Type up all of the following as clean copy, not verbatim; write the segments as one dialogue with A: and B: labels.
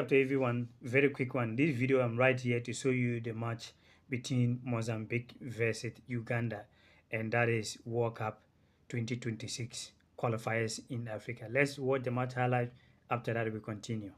A: up to everyone. Very quick one. This video I'm right here to show you the match between Mozambique versus Uganda, and that is World Cup 2026 qualifiers in Africa. Let's watch the match highlight. After that, we continue.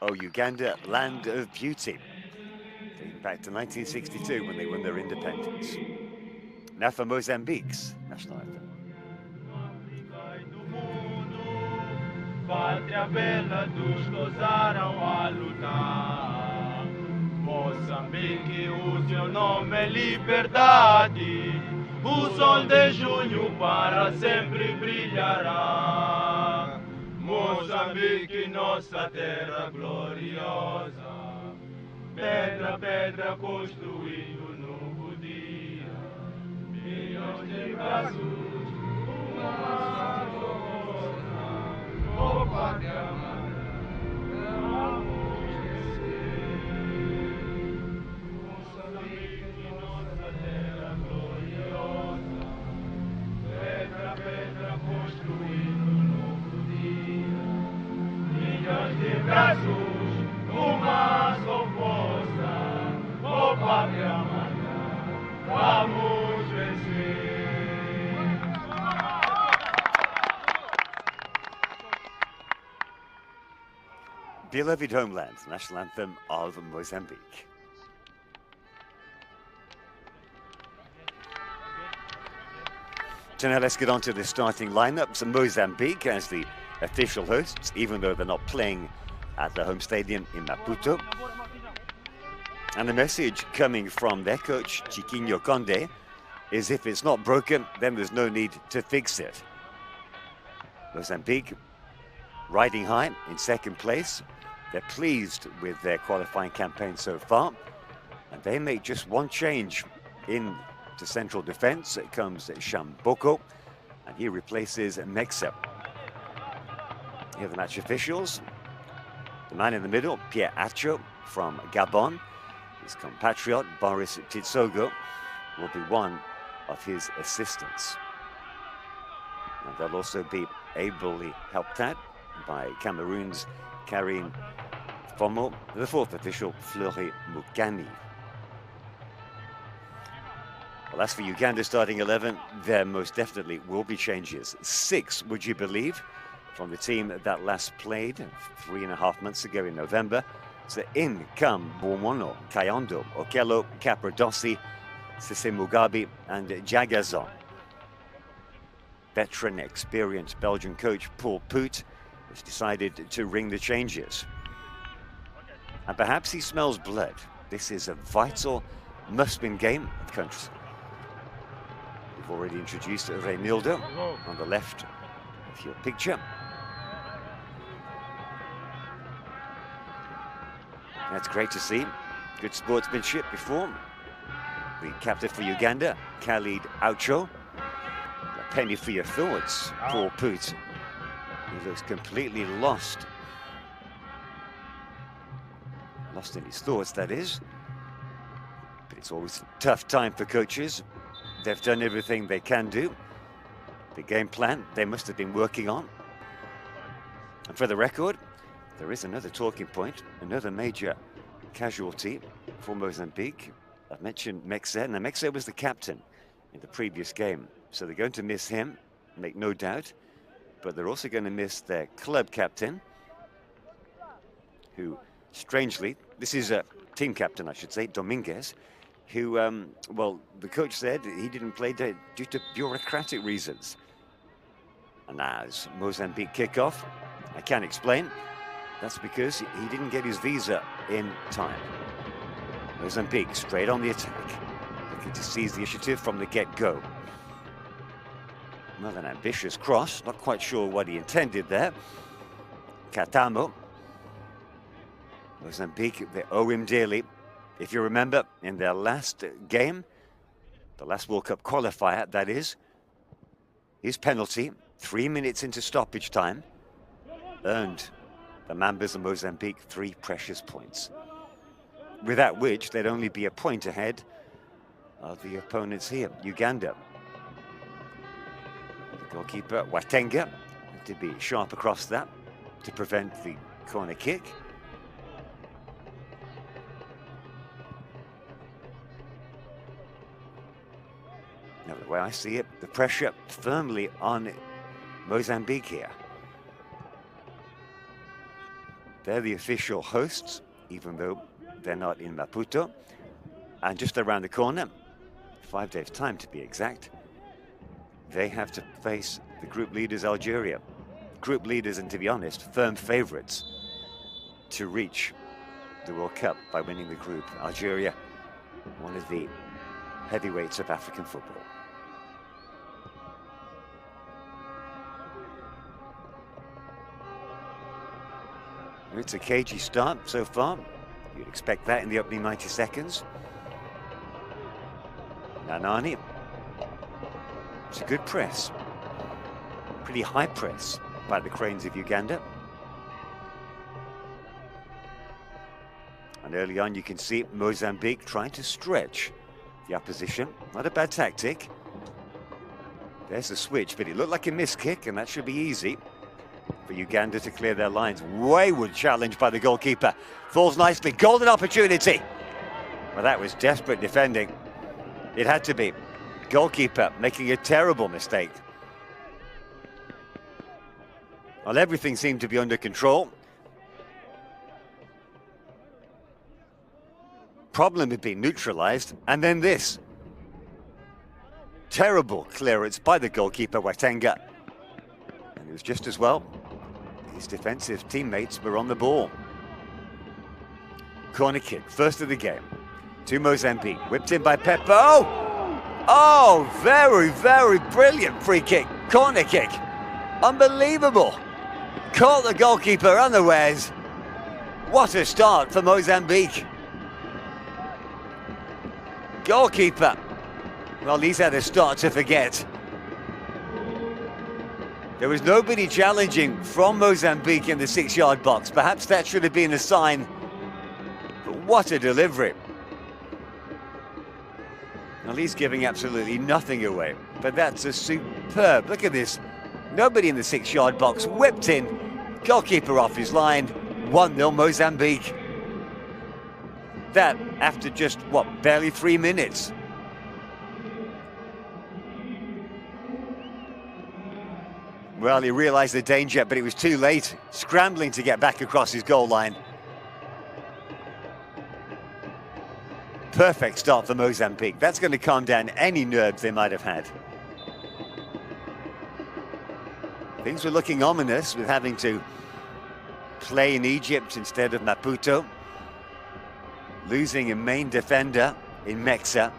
B: Oh, Uganda, land of beauty. Dating back to 1962 when they won their independence. Now for Mozambique's national anthem.
C: Pátria bela dos que ousaram a lutar. Moçambique, o seu nome é liberdade. O sol de junho para sempre brilhará. Moçambique, nossa terra gloriosa. Pedra, pedra, construindo um novo dia. Milhões de braços, uma rosa. Oh, pátria amada, vamos esquecer. Moçambique, nossa terra gloriosa. Pedra, pedra, construindo um novo dia. Milhões de braços, uma só força. Oh, pátria amada, vamos vencer.
B: Beloved homeland, national anthem of Mozambique. So now let's get on to the starting lineups. Mozambique as the official hosts, even though they're not playing at the home stadium in Maputo. And the message coming from their coach, Chiquinho Conde, is if it's not broken, then there's no need to fix it. Mozambique riding high in second place. They're pleased with their qualifying campaign so far. And they make just one change into central defense. It comes Shamboko, and he replaces Mexa. Here are the match officials. The man in the middle, Pierre Acho from Gabon. His compatriot, Boris Titsogo, will be one of his assistants. And they'll also be ably helped out by Cameroon's Karine Fomo, the fourth official, Fleury Mukami. Well, as for Uganda's starting 11, there most definitely will be changes. 6, would you believe, from the team that last played 3.5 months ago in November. So in come Buomono, Kayondo, Okello, Capradossi, Sisse Mugabe, and Jagazon. Veteran, experienced Belgian coach Paul Poot has decided to ring the changes. And perhaps he smells blood. This is a vital, must-win game of countries. We've already introduced Reynildo on the left of your picture. That's great to see. Good sportsmanship before. The captain for Uganda, Khalid Aucho. A penny for your thoughts, Paul Poot. He looks completely lost. Lost in his thoughts, that is. But it's always a tough time for coaches. They've done everything they can do. The game plan they must have been working on. And for the record, there is another talking point, another major casualty for Mozambique. I've mentioned Mexa. Now, Mexa was the captain in the previous game, so they're going to miss him, make no doubt. But they're also going to miss their club captain, who, strangely, this is a team captain, I should say, Dominguez. who, well, the coach said he didn't play due to bureaucratic reasons. And as Mozambique kickoff, I can't explain. That's because he didn't get his visa in time. Mozambique straight on the attack, looking to seize the initiative from the get-go. Well, an ambitious cross, not quite sure what he intended there. Catamo. Mozambique, they owe him dearly. If you remember, in their last game, the last World Cup qualifier, that is, his penalty, 3 minutes into stoppage time, earned the Mambas of Mozambique 3 precious points, without which they'd only be a point ahead of the opponents here, Uganda. The goalkeeper, Watenga, had to be sharp across that to prevent the corner kick. Now, the way I see it, the pressure firmly on Mozambique here. They're the official hosts, even though they're not in Maputo. And just around the corner, 5 days' time to be exact, they have to face the group leaders, Algeria. Group leaders, and to be honest, firm favorites to reach the World Cup by winning the group. Algeria, one of the heavyweights of African football. It's a cagey start so far. You'd expect that in the opening 90 seconds. Nanani. It's a good press. Pretty high press by the Cranes of Uganda. And early on you can see Mozambique trying to stretch the opposition. Not a bad tactic. There's the switch, but it looked like a missed kick, and that should be easy for Uganda to clear their lines. Wayward challenge by the goalkeeper. Falls nicely. Golden opportunity. Well, that was desperate defending. It had to be. Goalkeeper making a terrible mistake. Well, everything seemed to be under control. Problem had been neutralized, and then this. Terrible clearance by the goalkeeper, Watenga. And it was just as well. His defensive teammates were on the ball. Corner kick, first of the game. To Mozambique, whipped in by Pepe. Oh, very, very brilliant free kick, corner kick. Unbelievable. Caught the goalkeeper unawares. What a start for Mozambique. Goalkeeper. Well, he's had a start to forget. There was nobody challenging from Mozambique in the 6-yard box. Perhaps that should have been a sign. But what a delivery. Well, he's giving absolutely nothing away. But that's a superb. Look at this. Nobody in the 6-yard box. Whipped in. Goalkeeper off his line. 1-0 Mozambique. That after just, what, barely 3 minutes. Well, he realised the danger, but it was too late. Scrambling to get back across his goal line. Perfect start for Mozambique. That's going to calm down any nerves they might have had. Things were looking ominous with having to play in Egypt instead of Maputo. Losing a main defender in Mexa.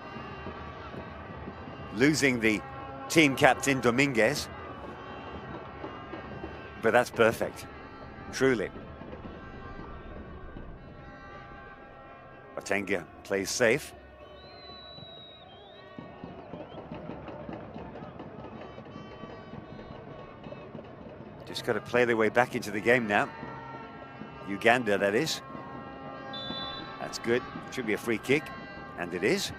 B: Losing the team captain Dominguez. But that's perfect, truly. Watenga plays safe. Just got to play their way back into the game now. Uganda, that is. That's good. Should be a free kick, and it is.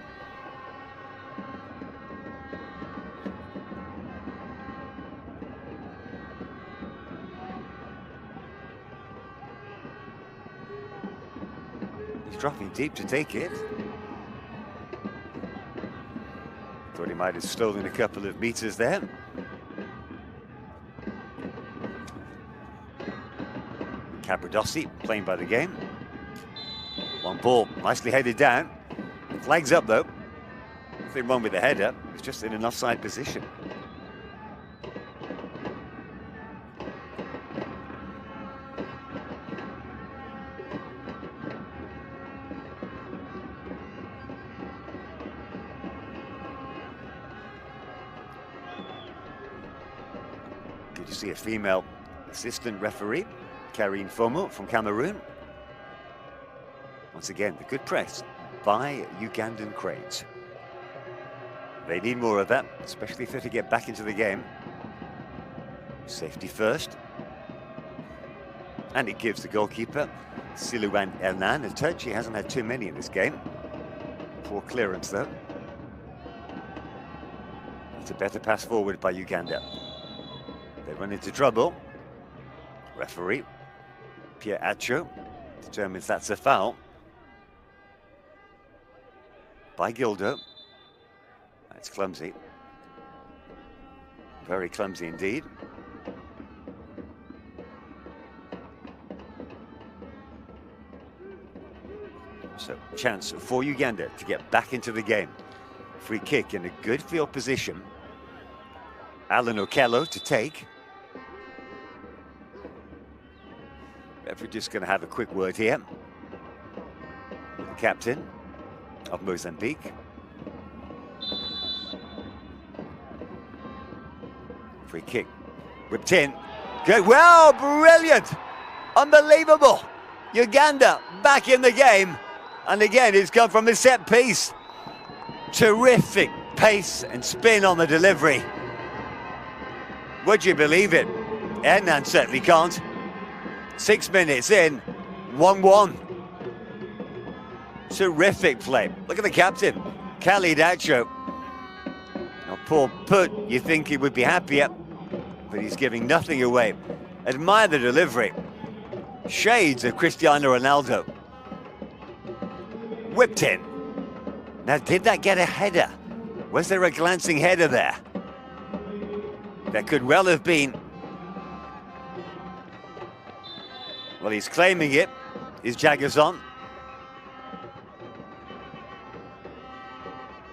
B: Dropping deep to take it. Thought he might have stolen a couple of meters there. Capradossi playing by the game. One ball, nicely headed down. Flag's up though. Nothing wrong with the header. It's just in an offside position. Did you see a female assistant referee, Karine Fomo from Cameroon? Once again, the good press by Ugandan cranes. They need more of that, especially if they're to get back into the game. Safety first. And it gives the goalkeeper, Silouane Hernan, a touch. He hasn't had too many in this game. Poor clearance, though. It's a better pass forward by Uganda. They run into trouble. Referee, Pierre Acho, determines that's a foul. By Gildo. That's clumsy. Very clumsy indeed. So, chance for Uganda to get back into the game. Free kick in a good field position. Alan Okello to take. Referee just going to have a quick word here. The captain of Mozambique. Free kick, whipped in. Good, well, brilliant, unbelievable. Uganda back in the game. And again, it's come from the set piece. Terrific pace and spin on the delivery. Would you believe it? Hernan certainly can't. 6 minutes in, 1-1. Terrific play. Look at the captain, Khalid Acho. Now, poor Put, you think he would be happier, but he's giving nothing away. Admire the delivery. Shades of Cristiano Ronaldo. Whipped in. Now, did that get a header? Was there a glancing header there? There could well have been. Well, he's claiming it. Is Jagazon.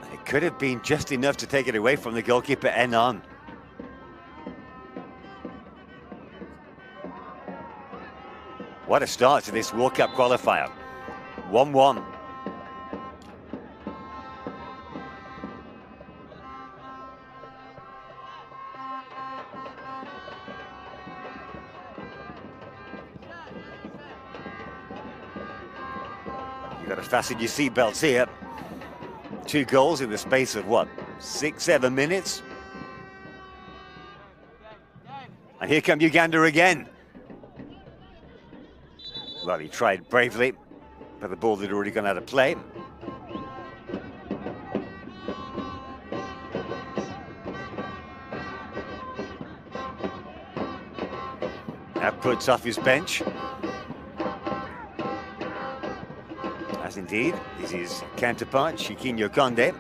B: And it could have been just enough to take it away from the goalkeeper, Enan. What a start to this World Cup qualifier. 1-1. You've got to fasten your seatbelts here. 2 goals in the space of what, 6-7 minutes? And here come Uganda again. Well, he tried bravely, but the ball had already gone out of play. Now puts off his bench. As indeed is his counterpart, Shikinyo Konde.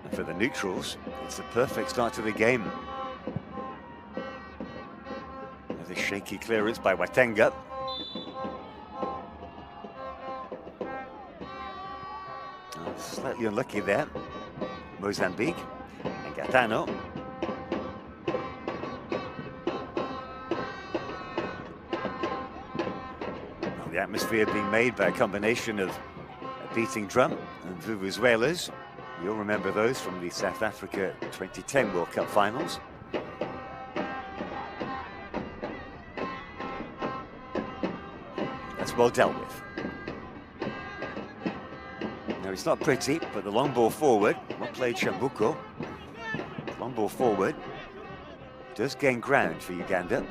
B: And for the neutrals, it's the perfect start to the game. Another shaky clearance by Watenga. Oh, slightly unlucky there. Mozambique and Gatano. The atmosphere being made by a combination of a beating drum and vuvuzelas. You'll remember those from the South Africa 2010 World Cup finals. That's well dealt with. Now, it's not pretty, but the long ball forward, well played Shambuko. Long ball forward does gain ground for Uganda.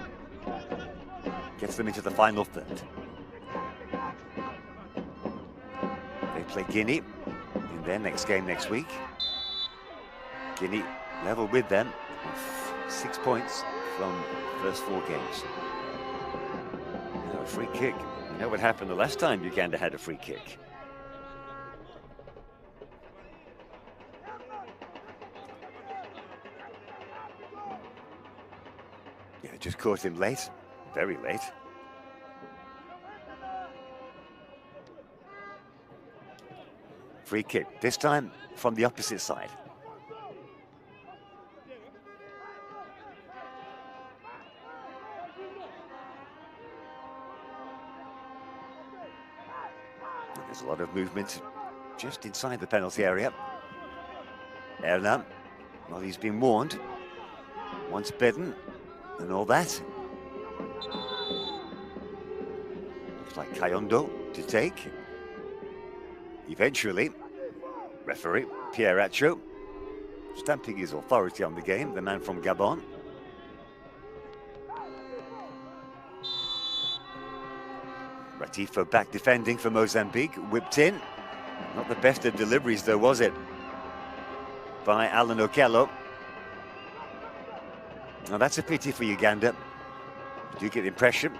B: Gets them into the final third. They play Guinea in their next game next week. Guinea level with them with 6 points from the first 4 games. Now a free kick. You know what happened the last time Uganda had a free kick? Yeah, just caught him late, very late. Free kick, this time from the opposite side. There's a lot of movement just inside the penalty area. Erna, well, he's been warned, once bitten and all that. Looks like Kayondo to take. Eventually, referee Pierre Acho stamping his authority on the game, the man from Gabon. Ratifo back defending for Mozambique, whipped in. Not the best of deliveries though, was it? By Alan Okello. Now that's a pity for Uganda. You do get the impression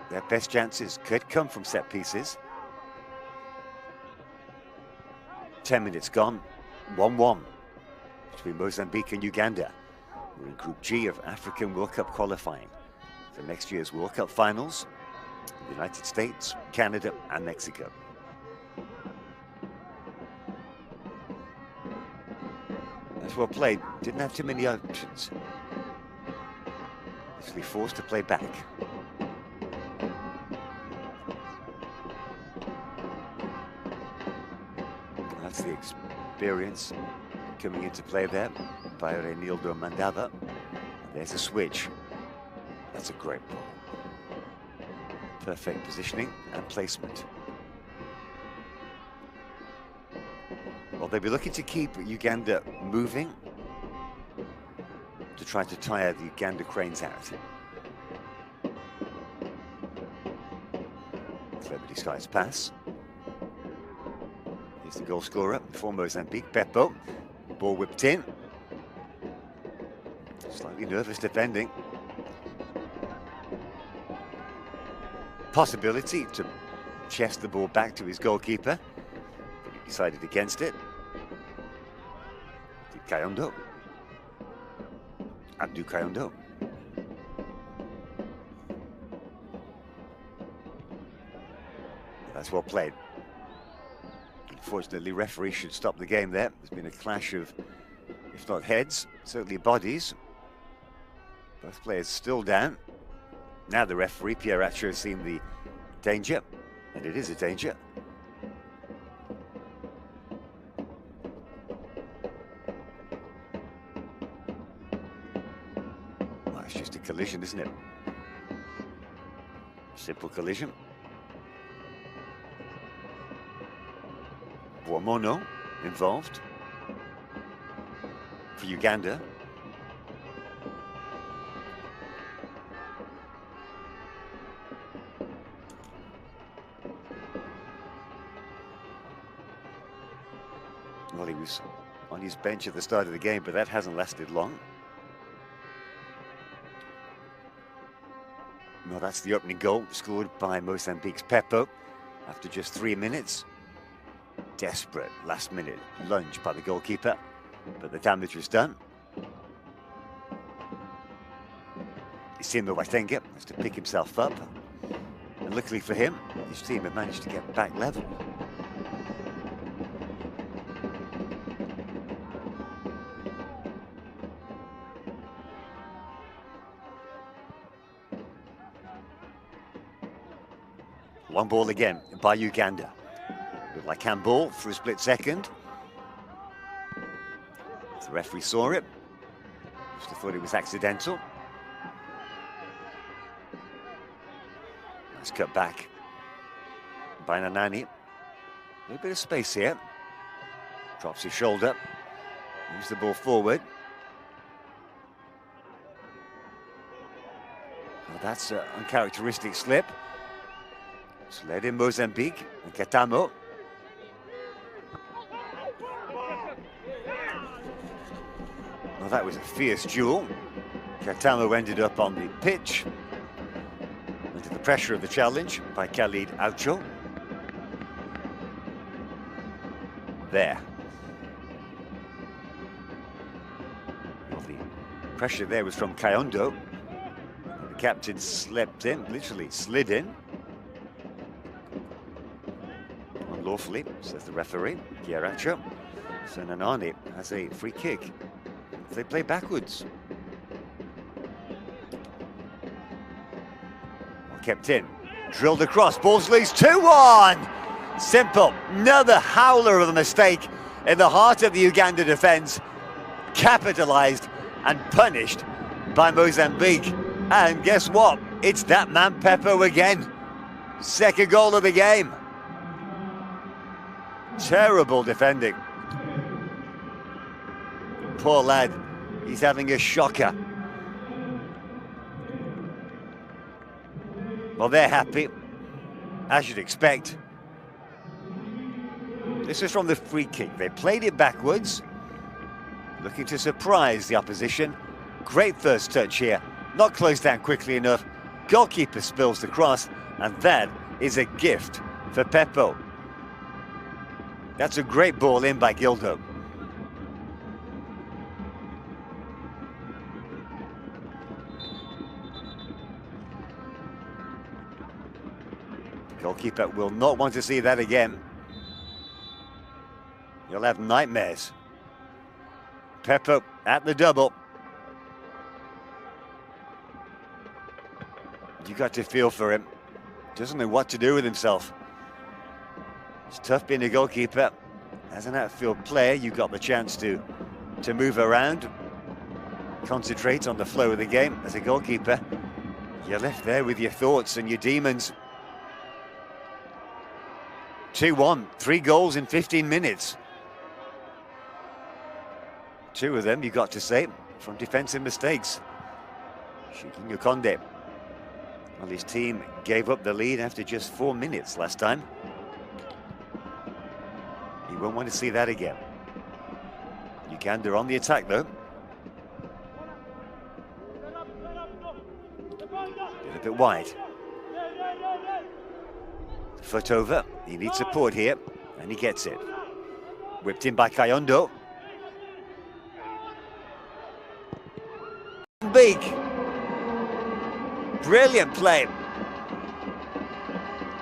B: their best chances could come from set pieces. 10 minutes gone, 1-1 between Mozambique and Uganda. We're in Group G of African World Cup qualifying for next year's World Cup finals. The United States, Canada and Mexico. That's well played, didn't have too many options. Actually forced to play back. That's the experience coming into play there by Reinildo Mandava. There's a switch. That's a great ball. Perfect positioning and placement. Well, they'll be looking to keep Uganda moving to try to tire the Uganda cranes out. Clever disguised pass. Here's the goal scorer for Mozambique, Beppo. Ball whipped in. Slightly nervous defending. Possibility to chest the ball back to his goalkeeper, but he decided against it. Kayondo. Abdou Kayondo. That's well played. Unfortunately, referee should stop the game there. There's been a clash of, if not heads, certainly bodies. Both players still down. Now the referee, Pierre Acho, has seen the danger, and it is a danger. Well, it's just a collision, isn't it? Simple collision. Buomono involved for Uganda. Well, he was on his bench at the start of the game, but that hasn't lasted long. Well, that's the opening goal scored by Mozambique's Beppo after just 3 minutes. Desperate last-minute lunge by the goalkeeper, but the damage was done. Isimo Waitenga has to pick himself up, and luckily for him, his team have managed to get back level. One ball again by Uganda. Looked like handball for a split second. The referee saw it. Just thought it was accidental. Nice cut back by Nanani. A little bit of space here. Drops his shoulder. Moves the ball forward. Well, that's an uncharacteristic slip. It's led in Mozambique and Katamo. Well, that was a fierce duel. Katamo ended up on the pitch under the pressure of the challenge by Khalid Aucho. There. Well, the pressure there was from Kayondo. The captain slipped in, literally slid in. lawfully, says the referee, Gieracho. So Nanani has a free kick. They play backwards. Well, kept in. Drilled across, ball's loose, 2-1! Simple, another howler of a mistake in the heart of the Uganda defence. Capitalised and punished by Mozambique. And guess what? It's that man Peppo again. Second goal of the game. Terrible defending. Poor lad, he's having a shocker. Well, they're happy, as you'd expect. This is from the free kick. They played it backwards, looking to surprise the opposition. Great first touch here, not closed down quickly enough. Goalkeeper spills the cross, and that is a gift for Peppo. That's a great ball in by Gildo. Goalkeeper will not want to see that again. You'll have nightmares. Peppo at the double. You got to feel for him. Doesn't know what to do with himself. It's tough being a goalkeeper. As an outfield player, you got the chance to move around, concentrate on the flow of the game. As a goalkeeper, you're left there with your thoughts and your demons. 2-1, 3 goals in 15 minutes. 2 of them, you got to say, from defensive mistakes. Shikinyo Konde. Well, his team gave up the lead after just 4 minutes last time. He won't want to see that again. Uganda on the attack, though. A bit wide. Foot over. He needs support here, and he gets it. Whipped in by Kayondo. Big. Brilliant play.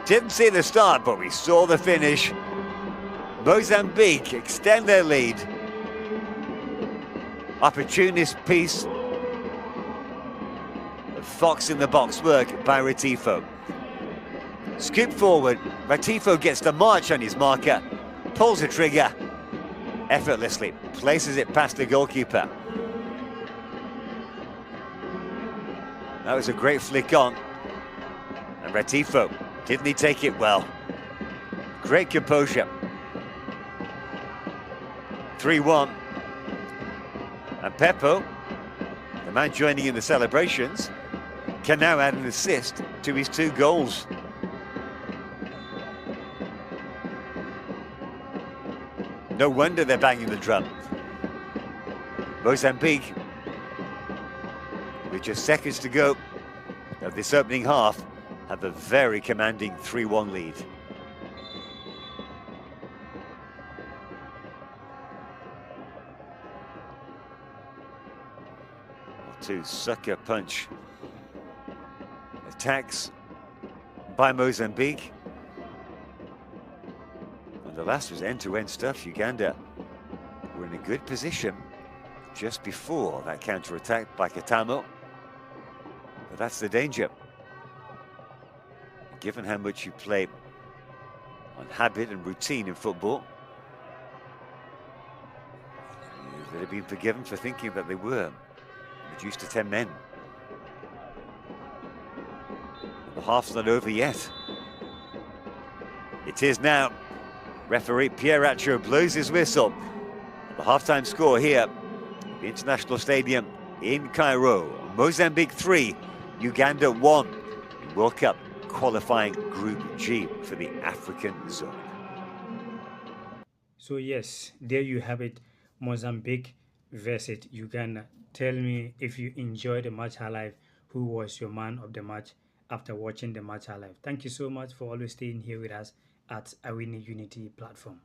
B: Didn't see the start, but we saw the finish. Mozambique extend their lead. Opportunist piece of fox in the box work by Retifo. Scoop forward, Retifo gets the march on his marker, pulls the trigger, effortlessly places it past the goalkeeper. That was a great flick on. And Retifo, didn't he take it well? Great composure. 3-1. And Peppo, the man joining in the celebrations, can now add an assist to his 2 goals. No wonder they're banging the drum. Mozambique, with just seconds to go of this opening half, have a very commanding 3-1 lead. To sucker punch attacks by Mozambique. And the last was end-to-end stuff. Uganda were in a good position just before that counter-attack by Katamo. But that's the danger. Given how much you play on habit and routine in football, they'd have been forgiven for thinking that they were reduced to 10 men. The half's not over yet. It is now. Referee Gieracho blows his whistle. The halftime score here at the International Stadium in Cairo. Mozambique 3, Uganda 1 in World Cup qualifying Group G for the African zone.
A: So yes, there you have it, Mozambique versus Uganda. Tell me if you enjoyed the match highlight, who was your man of the match after watching the match highlight. Thank you so much for always staying here with us at Awini Unity platform.